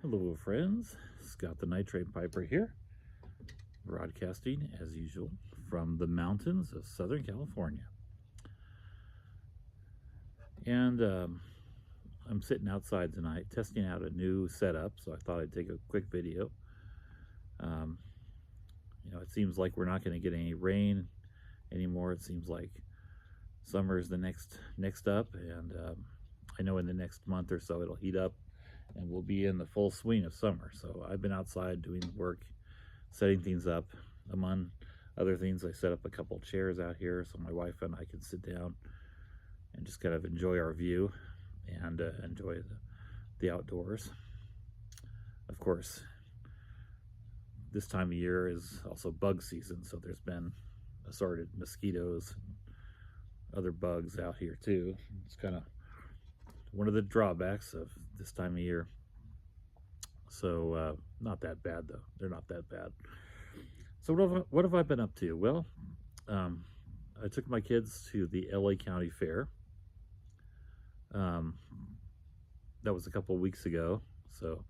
Hello, friends. Scott the Night Train Piper here, broadcasting as usual from the mountains of Southern California. And I'm sitting outside tonight testing out a new setup, so I thought I'd take a quick video. It seems like we're not going to get any rain anymore. It seems like summer is the next up, and I know in the next month or so it'll heat up and we'll be in the full swing of summer. So I've been outside doing work, setting things up. Among other things, I set up a couple chairs out here so my wife and I can sit down and just kind of enjoy our view and enjoy the outdoors. Of course, this time of year is also bug season, so there's been assorted mosquitoes and other bugs out here too. It's kind of one of the drawbacks of this time of year. So not that bad though. They're not that bad. So what have I been up to? Well, I took my kids to the LA County Fair. That was a couple of weeks ago. So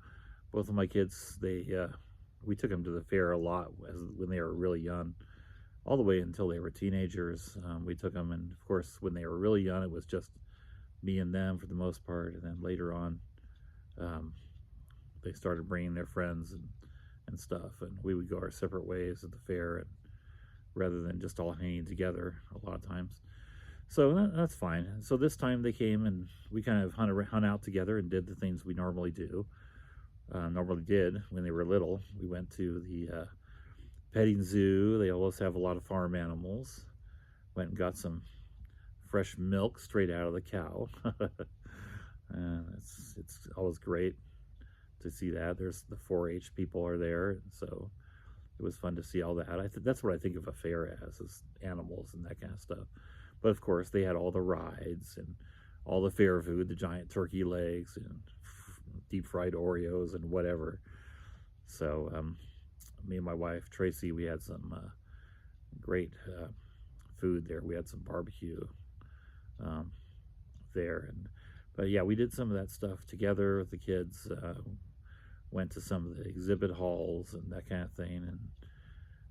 both of my kids, we took them to the fair a lot when they were really young, all the way until they were teenagers. We took them, and of course, when they were really young, it was just me and them for the most part. And then later on, they started bringing their friends and stuff, and we would go our separate ways at the fair, and rather than just all hanging together a lot of times. So that's fine. So this time they came and we kind of hung out together and did the things we normally did when they were little. We went to the petting zoo. They always have a lot of farm animals. Went and got some fresh milk straight out of the cow. And it's always great to see that. There's the 4-H people are there, so it was fun to see all that. That's what I think of a fair as, is animals and that kind of stuff. But of course, they had all the rides and all the fair food, the giant turkey legs and deep fried Oreos and whatever. So me and my wife Tracy, we had some great food there. We had some barbecue there, but yeah, we did some of that stuff together with the kids. Went to some of the exhibit halls and that kind of thing,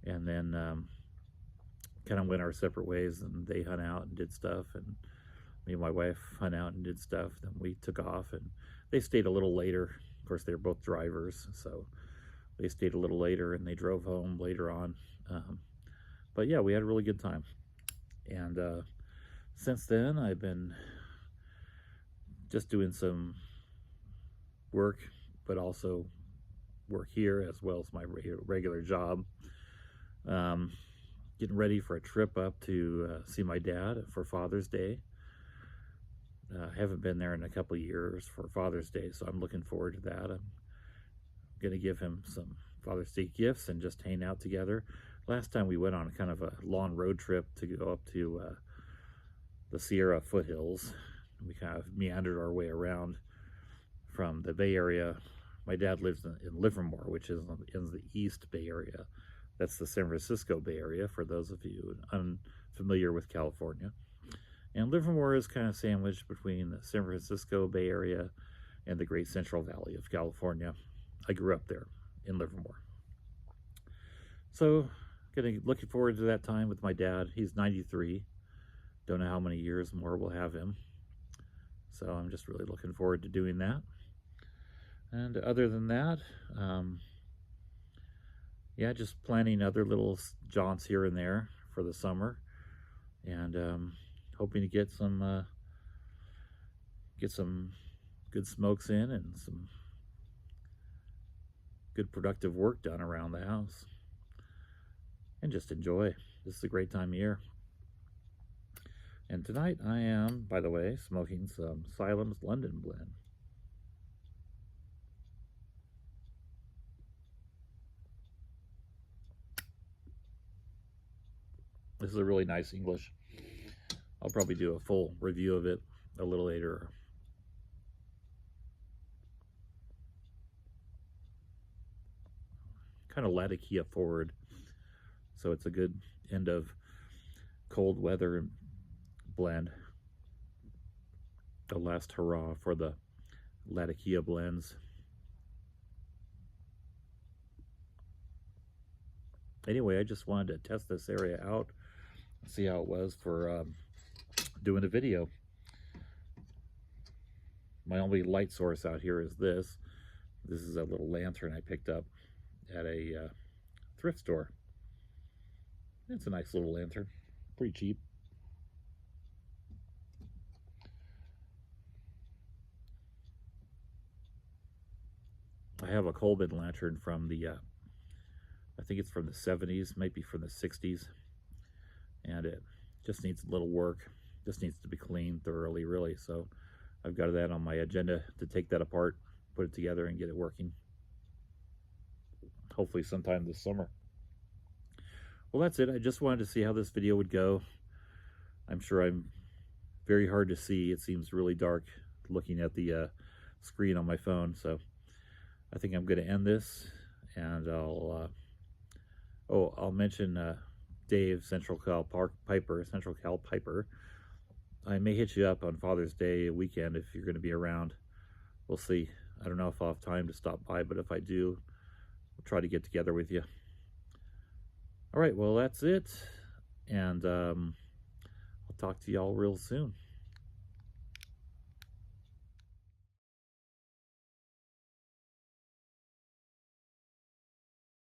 and then kind of went our separate ways, and they hung out and did stuff, and me and my wife hung out and did stuff. Then we took off, and they stayed a little later. Of course, they're both drivers, so they stayed a little later, and they drove home later on. But yeah, we had a really good time. And since then, I've been just doing some work, but also work here as well as my regular job. Getting ready for a trip up to see my dad for Father's Day. I haven't been there in a couple of years for Father's Day, so I'm looking forward to that. I'm going to give him some Father's Day gifts and just hang out together. Last time we went on kind of a long road trip to go up to the Sierra foothills. We kind of meandered our way around from the Bay Area. My dad lives in Livermore, which is in the East Bay Area. That's the San Francisco Bay Area, for those of you unfamiliar with California. And Livermore is kind of sandwiched between the San Francisco Bay Area and the Great Central Valley of California. I grew up there in Livermore. So, looking forward to that time with my dad. He's 93. Don't know how many years more we'll have him. So I'm just really looking forward to doing that. And other than that, yeah, just planning other little jaunts here and there for the summer, and hoping to get some good smokes in and some good productive work done around the house, and just enjoy. This is a great time of year. And tonight I am, by the way, smoking some Silem's London Blend. This is a really nice English. I'll probably do a full review of it a little later. Kind of Latakia forward, so it's a good end of cold weather blend. The last hurrah for the Latakia blends. Anyway, I just wanted to test this area out, see how it was for doing a video. My only light source out here is this. This is a little lantern I picked up at a thrift store. It's a nice little lantern, pretty cheap. I have a Coleman lantern from the, I think it's from the 70s, maybe from the 60s. And it just needs a little work. Just needs to be cleaned thoroughly, really. So I've got that on my agenda to take that apart, put it together, and get it working. Hopefully sometime this summer. Well, that's it. I just wanted to see how this video would go. I'm sure I'm very hard to see. It seems really dark looking at the screen on my phone. So I think I'm going to end this, and I'll mention Dave, Central Cal Piper. I may hit you up on Father's Day weekend if you're going to be around. We'll see. I don't know if I'll have time to stop by, but if I do, we'll try to get together with you. All right, well, that's it, and I'll talk to y'all real soon.